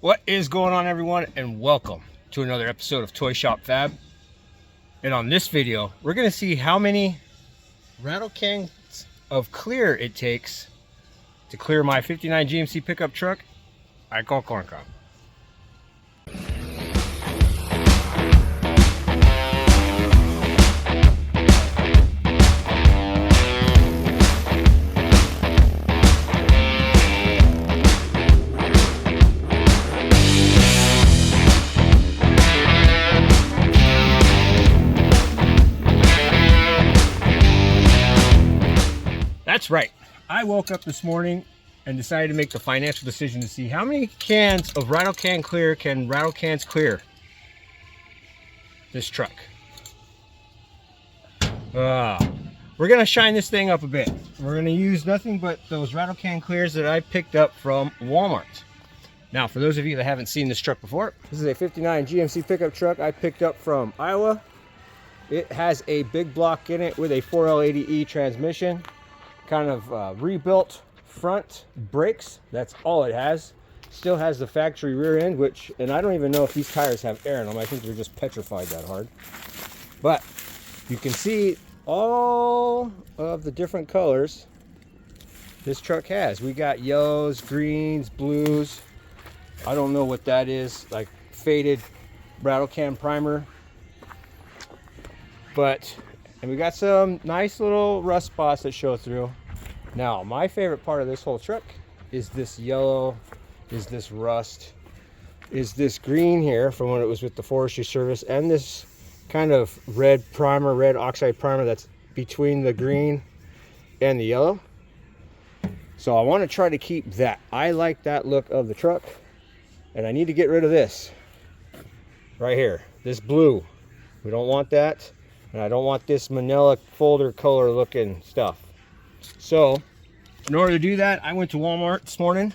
What is going on, everyone, and welcome to another episode of ToyShopFab. And on this video, we're going to see how many rattle cans of clear it takes to clear my 59 GMC pickup truck I call Corn Cob. That's right. I woke up this morning and decided to make the financial decision to see how many cans of rattle can clear can rattle cans clear this truck. We're going to shine this thing up a bit. We're going to use nothing but those rattle can clears that I picked up from Walmart. Now, for those of you that haven't seen this truck before, this is a 59 GMC pickup truck I picked up from Iowa. It has a big block in it with a 4L80E transmission. Kind of rebuilt front brakes. That's all it has. Still has the factory rear end, and I don't even know if these tires have air in them. I think they're just petrified that hard. But you can see all of the different colors this truck has. We got yellows, greens, blues. I don't know what that is, like faded rattle can primer. And we got some nice little rust spots that show through. Now, my favorite part of this whole truck is this yellow, is this rust, is this green here from when it was with the Forestry Service, and this kind of red primer, red oxide primer that's between the green and the yellow. So I want to try to keep that. I like that look of the truck, and I need to get rid of this right here, this blue. We don't want that. And I don't want this manila folder color looking stuff. So in order to do that, I went to Walmart this morning,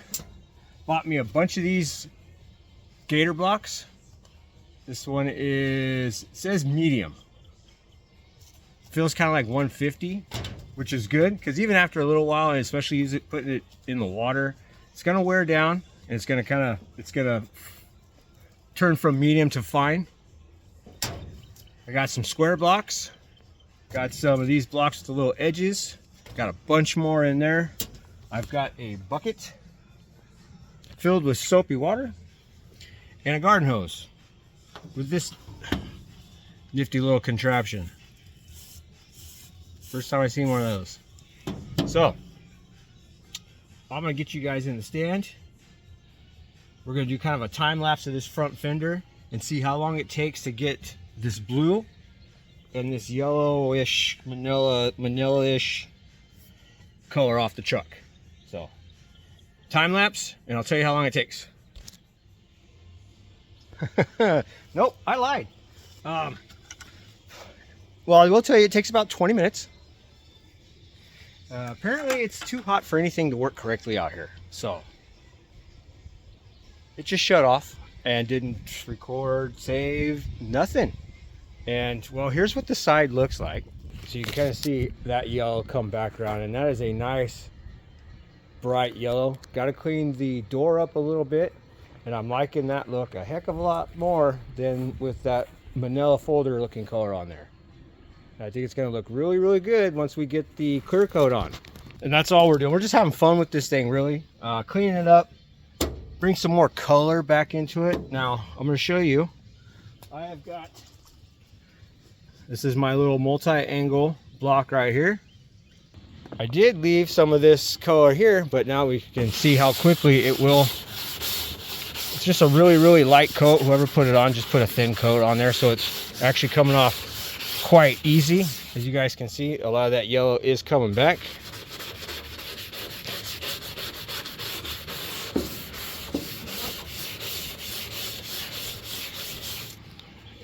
bought me a bunch of these gator blocks. This one it says medium. Feels kind of like 150, which is good because even after a little while, and especially putting it in the water, it's gonna wear down and it's gonna turn from medium to fine. I got some square blocks, got some of these blocks with the little edges, got a bunch more in there. I've got a bucket filled with soapy water and a garden hose with this nifty little contraption. First time I've seen one of those. So I'm gonna get you guys in the stand. We're gonna do kind of a time lapse of this front fender and see how long it takes to get this blue and this yellowish manila-ish color off the truck. So time lapse, and I'll tell you how long it takes. Nope, I lied. Well, I will tell you it takes about 20 minutes. Apparently it's too hot for anything to work correctly out here, so it just shut off and didn't record, save, nothing. And well, here's what the side looks like. So you can kind of see that yellow come back around, and that is a nice bright yellow. Got to clean the door up a little bit, and I'm liking that look a heck of a lot more than with that manila folder looking color on there. I think it's going to look really, really good once we get the clear coat on. And that's all we're doing. We're just having fun with this thing, really. Cleaning it up, bring some more color back into it. Now I'm going to show you. I have got, this is my little multi-angle block right here. I did leave some of this color here, but now we can see how quickly it will. It's just a really, really light coat. Whoever put it on just put a thin coat on there, so it's actually coming off quite easy. As you guys can see, a lot of that yellow is coming back.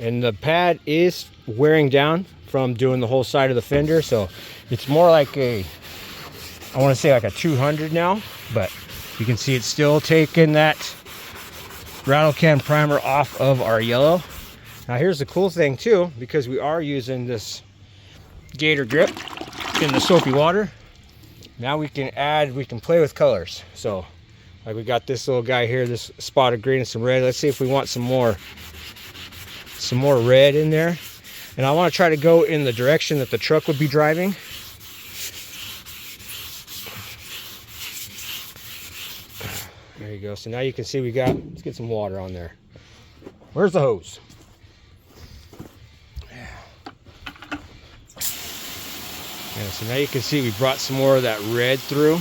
And the pad is wearing down from doing the whole side of the fender, so it's more like I want to say like a 200 now, but you can see it's still taking that rattle can primer off of our yellow. Now here's the cool thing too, because we are using this gator grip in the soapy water. Now we can play with colors. So Like we got this little guy here, this spot of green and some red. Let's see if we want some more red in there. And I want to try to go in the direction that the truck would be driving. There you go. So now you can see let's get some water on there. Where's the hose? Yeah, so now you can see we brought some more of that red through,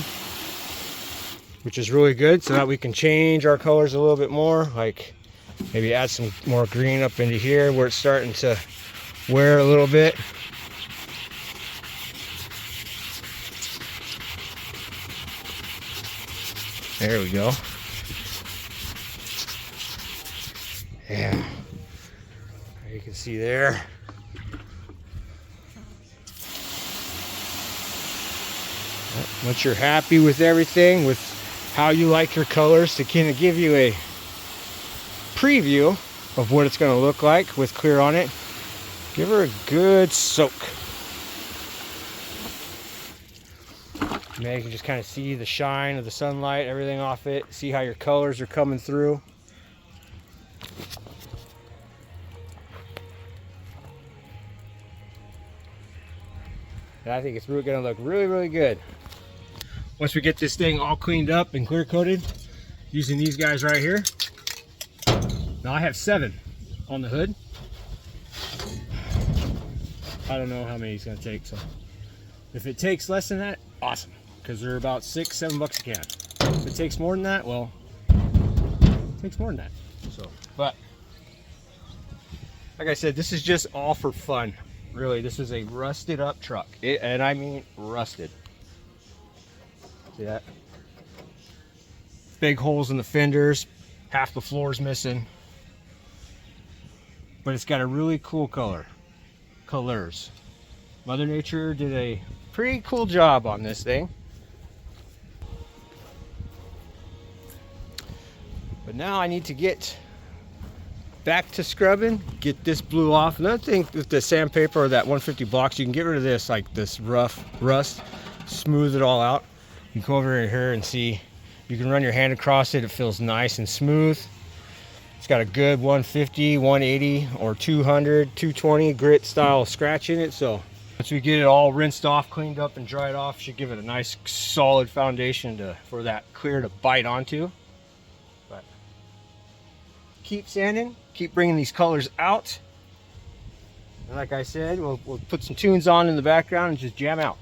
which is really good, so that we can change our colors a little bit more. Like maybe add some more green up into here where it's starting to wear a little bit. There we go. Yeah, you can see there. Once you're happy with everything, with how you like your colors, to kind of give you a preview of what it's going to look like with clear on it, give her a good soak. Now you can just kind of see the shine of the sunlight, everything off it, see how your colors are coming through. And I think it's really going to look really, really good. Once we get this thing all cleaned up and clear coated, using these guys right here. Now I have 7 on the hood. I don't know how many it's going to take, so if it takes less than that, awesome, because they're about $6-7 a can. If it takes more than that, well, it takes more than that. So, but like I said, this is just all for fun. Really, this is a rusted up truck, and I mean rusted. See that? Big holes in the fenders, half the floor's missing, but it's got a really cool colors. Mother Nature did a pretty cool job on this thing. But now I need to get back to scrubbing, get this blue off. Another thing with the sandpaper or that 150 blocks, you can get rid of this, like this rough rust, smooth it all out. You can come over here and see, you can run your hand across it. It feels nice and smooth. It's got a good 150, 180, or 200, 220 grit style scratch in it. So once we get it all rinsed off, cleaned up, and dried off, should give it a nice solid foundation for that clear to bite onto. But keep sanding, keep bringing these colors out. And like I said, we'll put some tunes on in the background and just jam out.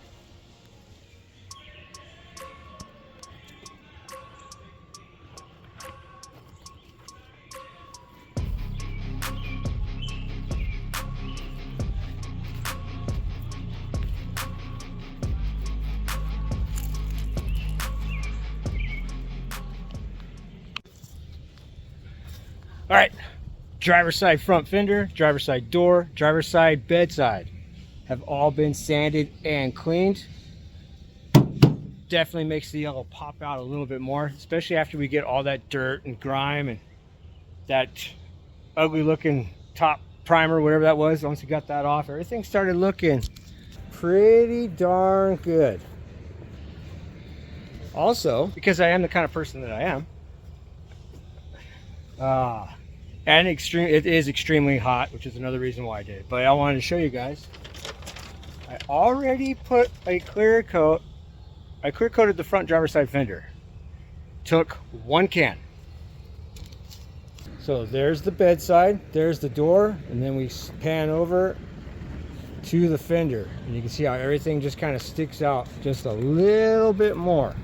All right, driver's side front fender, driver's side door, driver's side bedside have all been sanded and cleaned. Definitely makes the yellow pop out a little bit more, especially after we get all that dirt and grime and that ugly looking top primer, whatever that was. Once we got that off, everything started looking pretty darn good. Also, because I am the kind of person that I am, and it is extremely hot, which is another reason why I did it. But I wanted to show you guys. I already put a clear coat. I clear coated the front driver's side fender. Took 1 can. So there's the bedside, there's the door, and then we pan over to the fender. And you can see how everything just kind of sticks out just a little bit more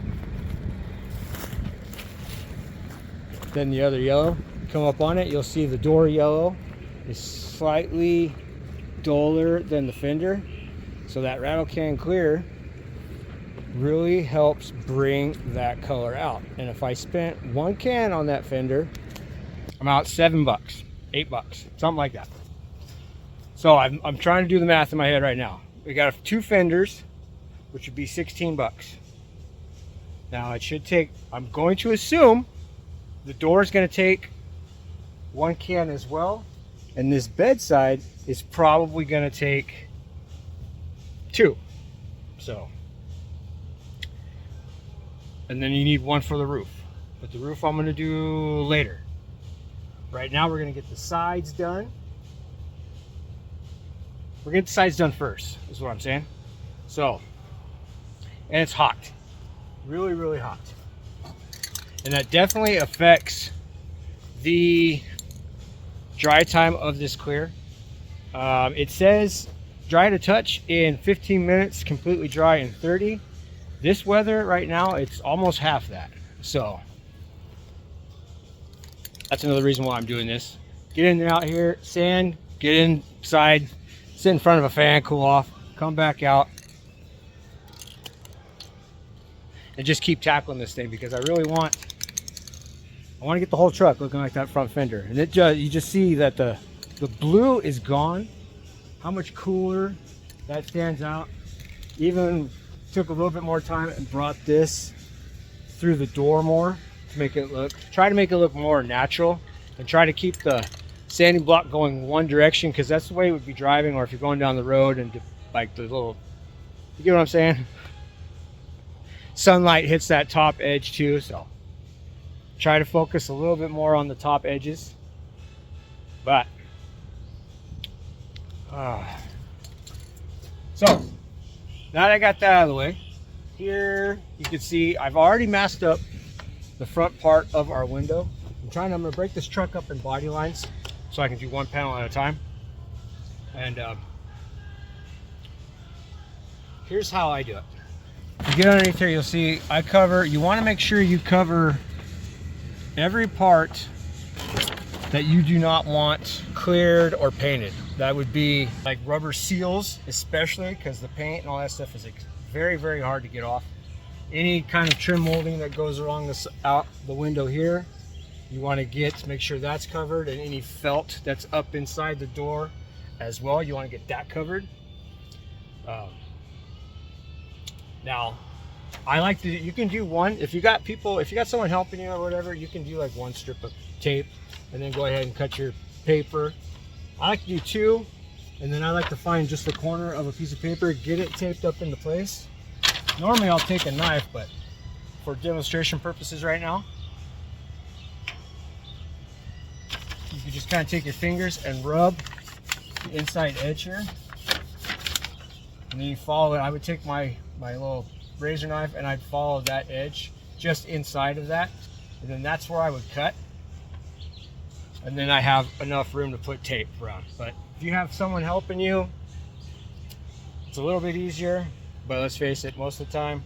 than the other yellow. Come up on it, you'll see the door yellow is slightly duller than the fender. So that rattle can clear really helps bring that color out. And if I spent 1 can on that fender, I'm out $7, $8, something like that. So I'm trying to do the math in my head right now. We got 2 fenders, which would be $16. Now it should take, I'm going to assume the door is going to take 1 can as well, and this bedside is probably going to take 2. So, and then you need 1 for the roof. but the roof I'm going to do later. Right now we're going to get the sides done. We're going to get the sides done first, is what I'm saying. So, and it's hot. Really, really hot. And that definitely affects the dry time of this clear. It says dry to touch in 15 minutes, completely dry in 30. This weather right now, it's almost half that. So that's another reason why I'm doing this. Get in and out here, sand, get inside, sit in front of a fan, cool off, come back out, and just keep tackling this thing, because I really want to get the whole truck looking like that front fender. And it just, you just see that the blue is gone. How much cooler that stands out. Even took a little bit more time and brought this through the door more to make it look, try to make it look more natural, and try to keep the sanding block going one direction, because that's the way it would be driving, or if you're going down the road and like the little, you get what I'm saying? Sunlight hits that top edge too, so try to focus a little bit more on the top edges. But so now that I got that out of the way, here you can see I've already masked up the front part of our window. I'm going to break this truck up in body lines so I can do one panel at a time. And here's how I do it. You get underneath here, you'll see I cover, you want to make sure you cover every part that you do not want cleared or painted. That would be like rubber seals, especially because the paint and all that stuff is very, very hard to get off. Any kind of trim molding that goes along this out the window here, you want to make sure that's covered, and any felt that's up inside the door as well, you want to get that covered. Now, I like to, you can do one, if you got someone helping you or whatever, you can do like one strip of tape and then go ahead and cut your paper. I like to do two, and then I like to find just the corner of a piece of paper, get it taped up into place. Normally I'll take a knife, but for demonstration purposes right now, you can just kind of take your fingers and rub the inside edge here. And then you follow it. I would take my little razor knife and I'd follow that edge just inside of that. And then that's where I would cut. And then I have enough room to put tape around. But if you have someone helping you, it's a little bit easier. But let's face it, most of the time,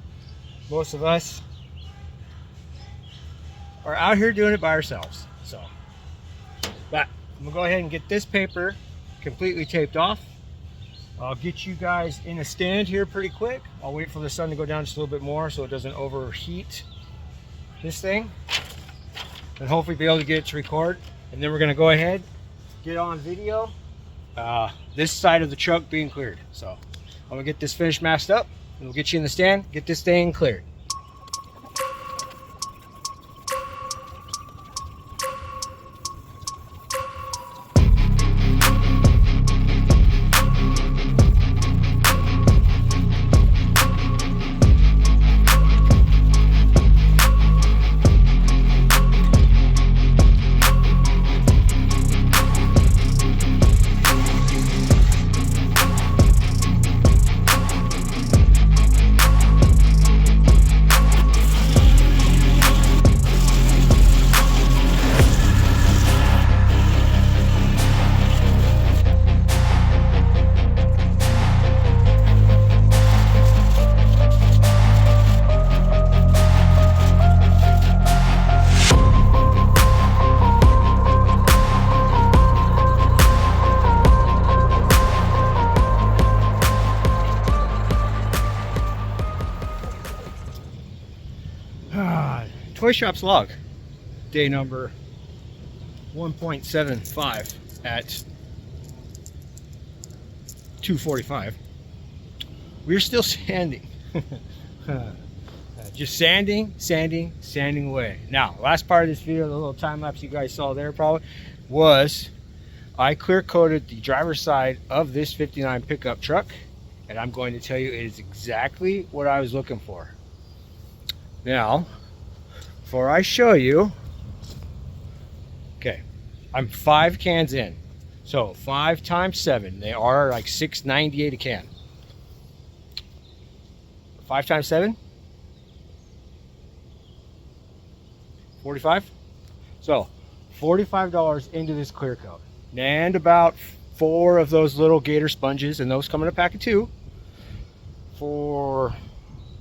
most of us are out here doing it by ourselves. So, but I'm gonna go ahead and get this paper completely taped off. I'll get you guys in a stand here pretty quick. I'll wait for the sun to go down just a little bit more so it doesn't overheat this thing, and hopefully be able to get it to record. And then we're gonna go ahead, get on video, this side of the truck being cleared. So I'm gonna get this finished masked up, and we'll get you in the stand, get this thing cleared. Toy Shop's log, day number 1.75 at 2:45. We're still sanding. Just sanding away. Now, last part of this video, the little time lapse you guys saw there probably, was I clear coated the driver's side of this 59 pickup truck, and I'm going to tell you it is exactly what I was looking for. Now, before I show you, okay, I'm 5 cans in. So 5 times 7, they are like $6.98 a can. 5 times 7, 45. So $45 into this clear coat, and about 4 of those little gator sponges, and those come in a pack of 2 for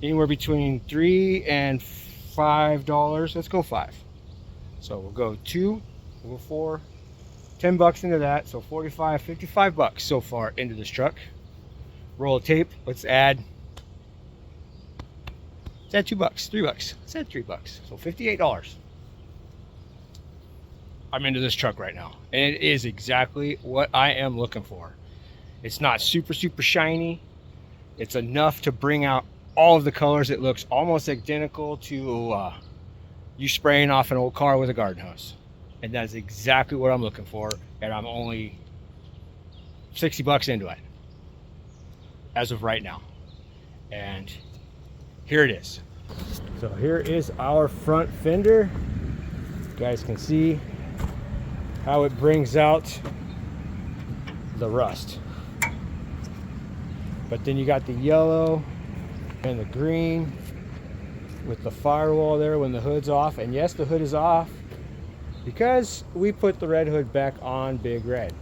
anywhere between $3 and $5. Let's go 5. So we'll go 2, we'll go 4, $10 into that. So 45, $55 so far into this truck. Roll of tape. Let's add $2, $3. Let's add $3. So $58. I'm into this truck right now, and it is exactly what I am looking for. It's not super shiny. It's enough to bring out all of the colors. It looks almost identical to you spraying off an old car with a garden hose, and that's exactly what I'm looking for. And I'm only $60 into it as of right now, and here it is. So here is our front fender. You guys can see how it brings out the rust. But then you got the yellow and the green with the firewall there when the hood's off. And yes, the hood is off because we put the red hood back on Big Red.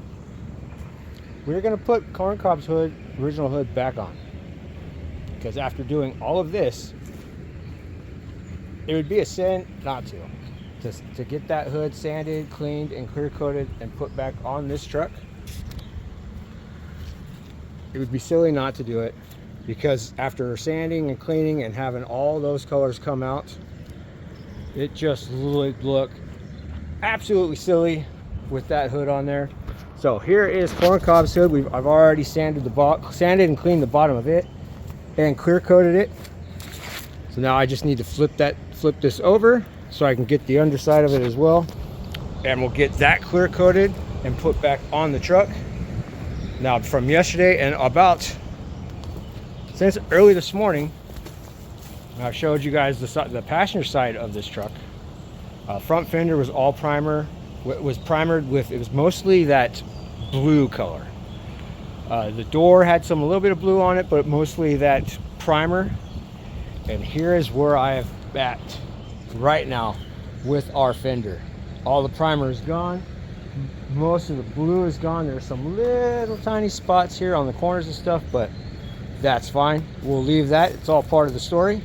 We're gonna put Corncob's hood, original hood, back on, because after doing all of this, it would be a sin not to get that hood sanded, cleaned, and clear coated and put back on this truck. It would be silly not to do it, because after sanding and cleaning and having all those colors come out, it just would look absolutely silly with that hood on there. So here is Corncob's hood. I've already sanded and cleaned the bottom of it and clear coated it. So now I just need to flip this over so I can get the underside of it as well, and we'll get that clear coated and put back on the truck. Now from yesterday and since early this morning, I showed you guys the passenger side of this truck. Front fender was all primer. It was primered with, it was mostly that blue color. The door had a little bit of blue on it, but mostly that primer. And here is where I have at right now with our fender. All the primer is gone. Most of the blue is gone. There's some little tiny spots here on the corners and stuff, but that's fine. We'll leave that. It's all part of the story.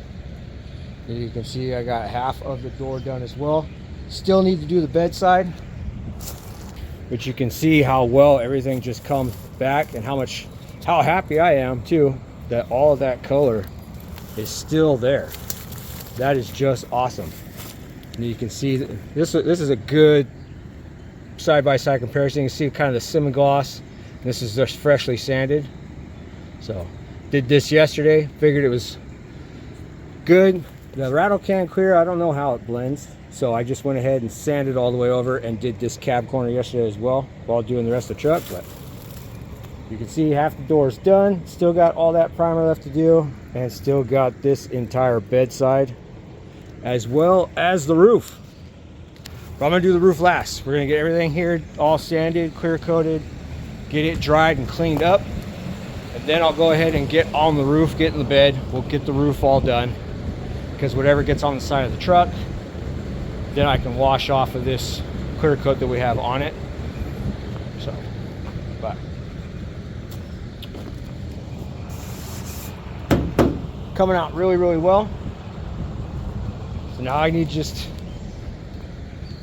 And you can see I got half of the door done as well. Still need to do the bedside, but you can see how well everything just comes back, and how happy I am too that all of that color is still there. That is just awesome. And you can see that this is a good side-by-side comparison. You can see kind of the semi-gloss. This is just freshly sanded. So did this yesterday, figured it was good. The rattle can clear, I don't know how it blends, so I just went ahead and sanded all the way over and did this cab corner yesterday as well while doing the rest of the truck. But you can see half the door is done. Still got all that primer left to do, and still got this entire bedside as well as the roof. But I'm gonna do the roof last. We're gonna get everything here all sanded, clear coated, get it dried and cleaned up, and then I'll go ahead and get on the roof, get in the bed. We'll get the roof all done, because whatever gets on the side of the truck, then I can wash off of this clear coat that we have on it. So, but coming out really well. So now I need to just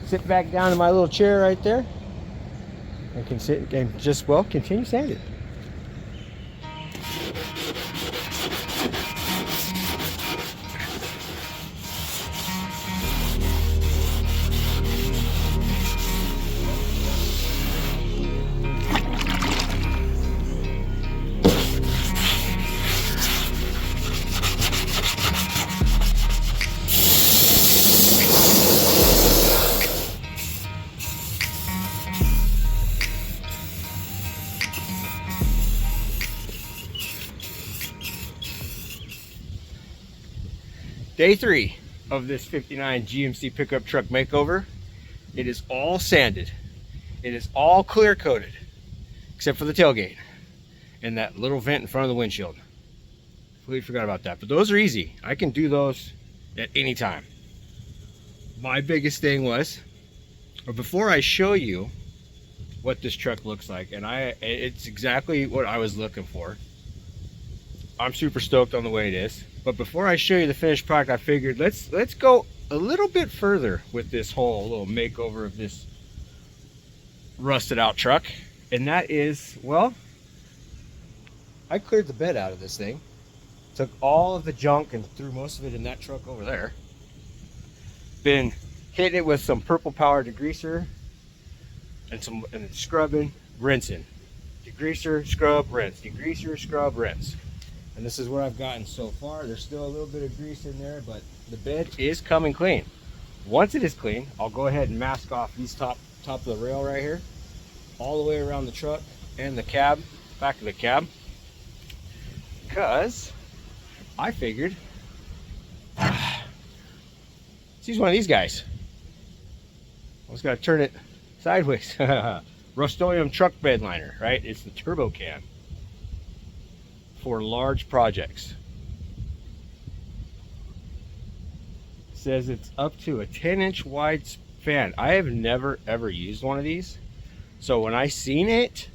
sit back down in my little chair right there and continue sanding. Day 3. of this 59 GMC pickup truck makeover. It is all sanded. It is all clear coated, except for the tailgate and that little vent in front of the windshield. Completely forgot about that, but those are easy. I can do those at any time. My biggest thing was, or before I show you what this truck looks like, and it's exactly what I was looking for. I'm super stoked on the way it is. But before I show you the finished product, I figured let's go a little bit further with this whole little makeover of this rusted out truck. And that is, well, I cleared the bed out of this thing. Took all of the junk and threw most of it in that truck over there. Been hitting it with some purple power degreaser and scrubbing, rinsing. Degreaser, scrub, rinse. Degreaser, scrub, rinse. And this is what I've gotten so far. There's still a little bit of grease in there, but the bed is coming clean. Once it is clean, I'll go ahead and mask off these top of the rail right here, all the way around the truck and the cab, back of the cab, because I figured let's use one of these guys. I just got to turn it sideways. Rust-Oleum truck bed liner, right? It's the turbo can for large projects. It says it's up to a 10-inch wide span. I have never ever used one of these, so when I seen it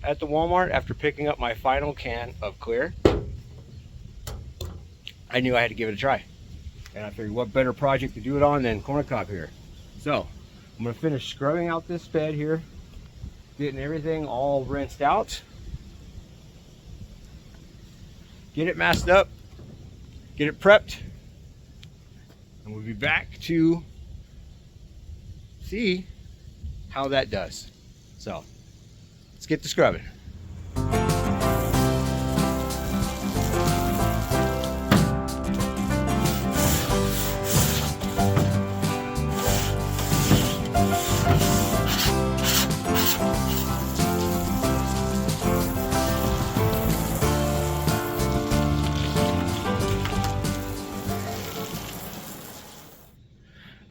at the Walmart after picking up my final can of clear, I knew I had to give it a try. And I figured what better project to do it on than corncob here. So I'm gonna finish scrubbing out this bed here, getting everything all rinsed out, get it masked up, get it prepped, and we'll be back to see how that does. So let's get to scrubbing.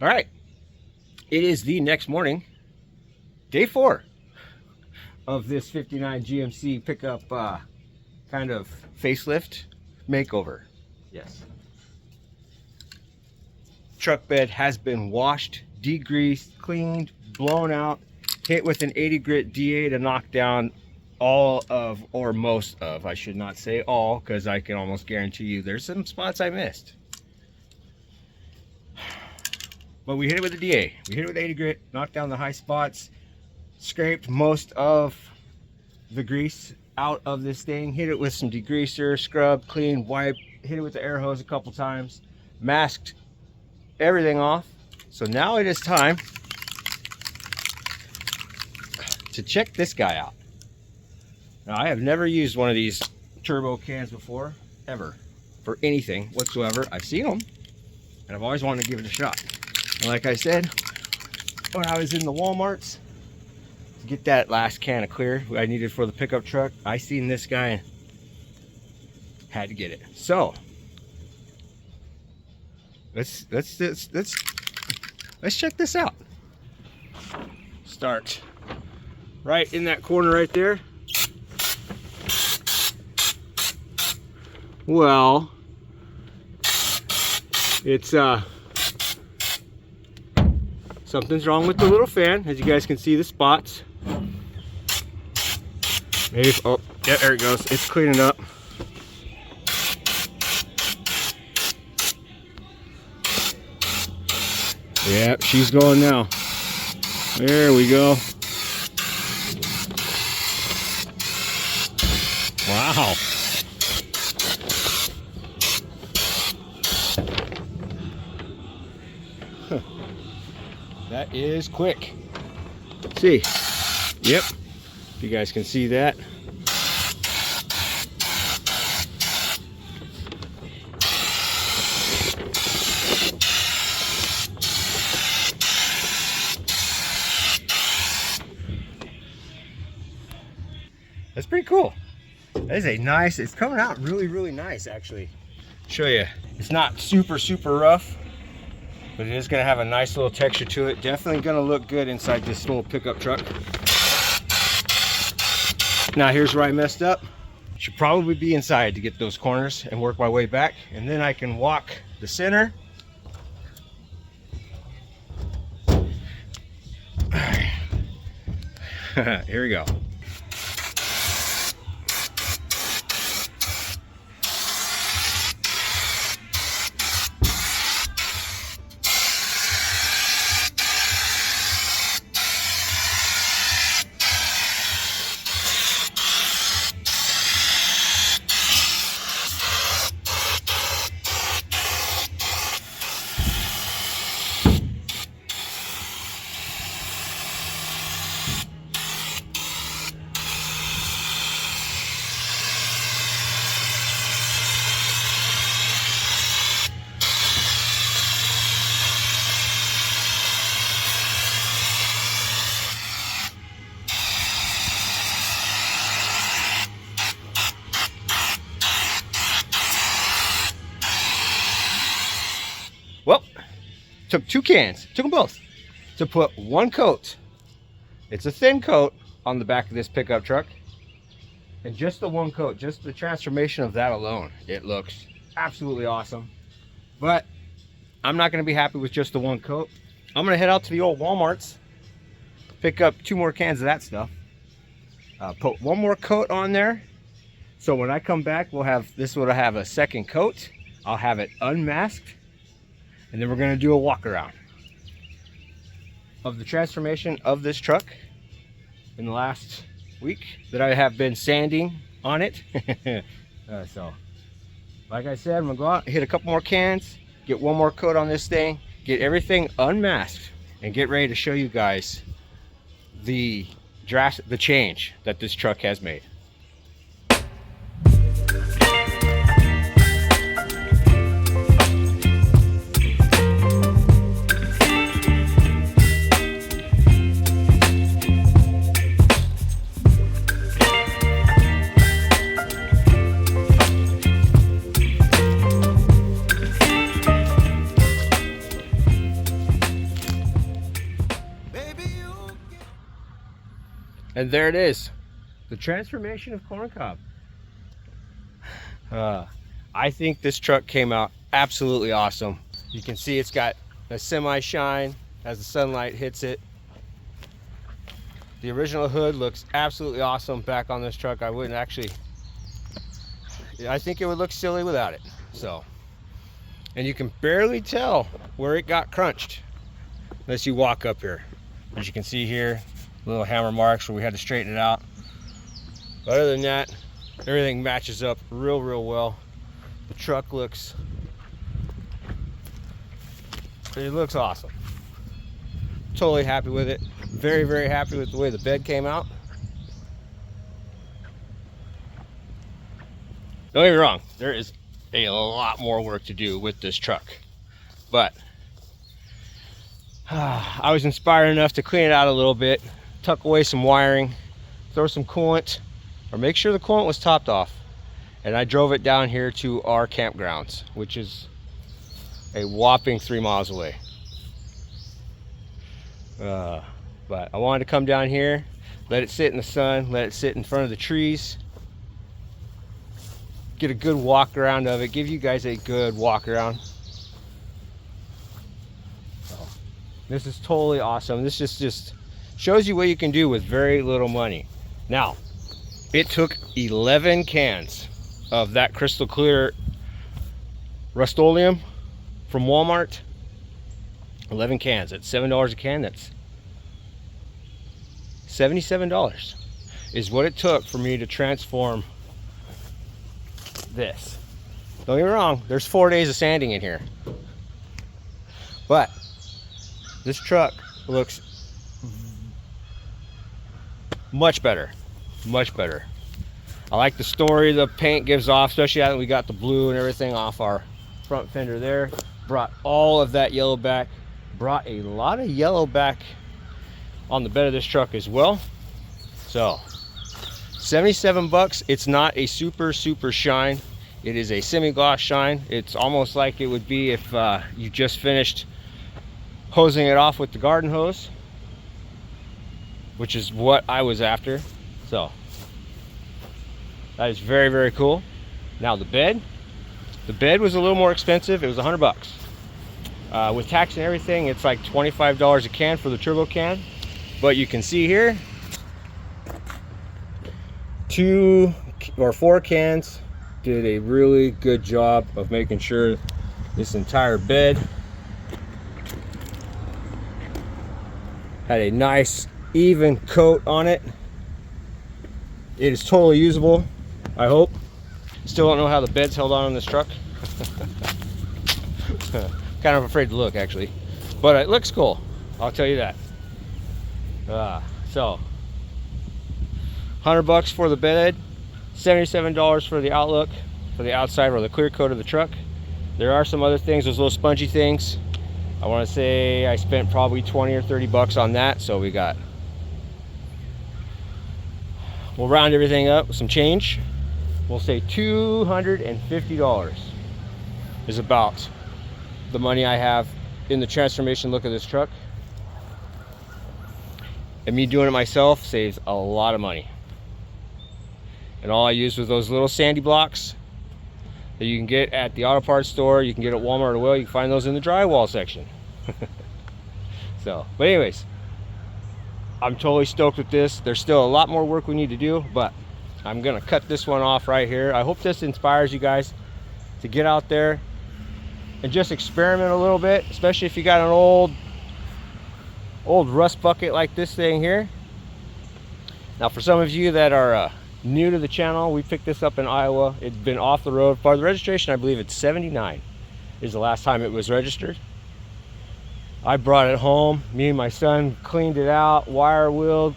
All right, it is the next morning, day 4 of this 59 GMC pickup kind of facelift makeover. Yes. Truck bed has been washed, degreased, cleaned, blown out, hit with an 80 grit DA to knock down all of, or most of, I should not say all, because I can almost guarantee you there's some spots I missed. But we hit it with a DA. We hit it with 80 grit, knocked down the high spots, scraped most of the grease out of this thing, hit it with some degreaser, scrub, clean, wipe, hit it with the air hose a couple times, masked everything off. So now it is time to check this guy out. Now, I have never used one of these turbo cans before, ever, for anything whatsoever. I've seen them, and I've always wanted to give it a shot. And like I said, when I was in the Walmarts to get that last can of clear I needed for the pickup truck, I seen this guy and had to get it. So let's check this out. Start right in that corner right there. Well, it's something's wrong with the little fan. As you guys can see, the spots. Maybe, oh, yeah, there it goes. It's cleaning up. Yeah, she's going now. There we go. Wow. That is quick. Let's see. Yep. If you guys can see that. That's pretty cool. That is a nice, it's coming out really, really nice actually. Show you. It's not super, super rough. but it is going to have a nice little texture to it. Definitely going to look good inside this little pickup truck. Now here's where I messed up. Should probably be inside to get those corners and work my way back, and then I can walk the center. Here we go. Well, took 2 cans, took them both, to put 1 coat. It's a thin coat on the back of this pickup truck. And just the 1 coat, just the transformation of that alone, it looks absolutely awesome. But I'm not going to be happy with just the 1 coat. I'm going to head out to the old Walmarts, pick up 2 more cans of that stuff, put 1 more coat on there. So when I come back, we'll have this will have a 2nd coat. I'll have it unmasked. And then we're going to do a walk around of the transformation of this truck in the last week that I have been sanding on it. So, like I said, I'm going to go out, hit a couple more cans, get 1 more coat on this thing, get everything unmasked, and get ready to show you guys the change that this truck has made. And there it is, the transformation of corn cob. I think this truck came out absolutely awesome. You can see it's got a semi shine as the sunlight hits it. The original hood looks absolutely awesome back on this truck. I think it would look silly without it. So, and you can barely tell where it got crunched unless you walk up here. As you can see here, little hammer marks where we had to straighten it out. But other than that, everything matches up real well. The truck looks awesome. Totally happy with it. Very happy with the way the bed came out. Don't get me wrong, there is a lot more work to do with this truck, but I was inspired enough to clean it out a little bit, tuck away some wiring, throw some coolant, or make sure the coolant was topped off. And I drove it down here to our campgrounds, which is a whopping 3 miles away. But I wanted to come down here, let it sit in the sun, let it sit in front of the trees, get a good walk around of it, give you guys a good walk around. This is totally awesome. This just shows you what you can do with very little money. Now, it took 11 cans of that crystal clear Rust-Oleum from Walmart. 11 cans at $7 a can. That's $77 is what it took for me to transform this. Don't get me wrong, there's 4 days of sanding in here, but this truck looks much better. I like the story the paint gives off, especially now that we got the blue and everything off our front fender there. Brought all of that yellow back, brought a lot of yellow back on the bed of this truck as well. So 77 bucks. It's not a super shine. It is a semi-gloss shine. It's almost like it would be if you just finished hosing it off with the garden hose, which is what I was after. So that is very, very cool. Now the bed was a little more expensive. It was $100. With tax and everything, it's like $25 a can for the turbo can. But you can see here, 2 or 4 cans did a really good job of making sure this entire bed had a nice even coat on it. It is totally usable, I hope. Still don't know how the bed's held on this truck. Kind of afraid to look, actually, but it looks cool, I'll tell you that. So $100 for the bed, $77 for the outlook, for the outside or the clear coat of the truck. There are some other things, those little spongy things. I want to say I spent probably 20 or 30 bucks on that. So we'll round everything up with some change. We'll say $250 is about the money I have in the transformation look of this truck. And me doing it myself saves a lot of money. And all I used was those little sandy blocks that you can get at the auto parts store. You can get at Walmart or Will. You can find those in the drywall section. So, but anyways, I'm totally stoked with this. There's still a lot more work we need to do, but I'm gonna cut this one off right here. I hope this inspires you guys to get out there and just experiment a little bit, especially if you got an old rust bucket like this thing here. Now, for some of you that are new to the channel, we picked this up in Iowa. It's been off the road. For the registration, I believe it's 79 is the last time it was registered. I brought it home. Me and my son cleaned it out, wire wheeled,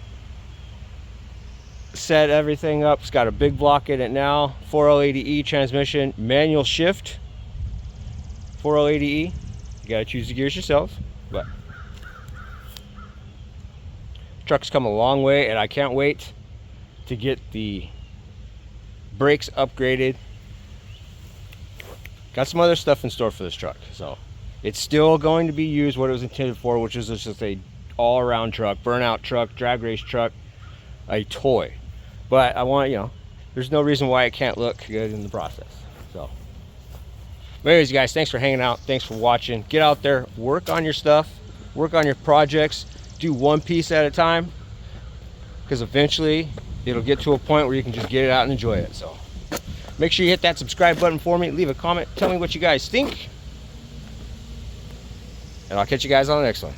set everything up. It's got a big block in it now. 4L80E transmission, manual shift. 4L80E. You gotta choose the gears yourself, but truck's come a long way, and I can't wait to get the brakes upgraded. Got some other stuff in store for this truck, so it's still going to be used what it was intended for, which is just a all-around truck, burnout truck, drag race truck, a toy. But I want, there's no reason why it can't look good in the process. So but anyways, you guys, thanks for hanging out, thanks for watching. Get out there, work on your stuff, work on your projects, do one piece at a time, because eventually it'll get to a point where you can just get it out and enjoy it. So make sure you hit that subscribe button for me, leave a comment, tell me what you guys think, and I'll catch you guys on the next one.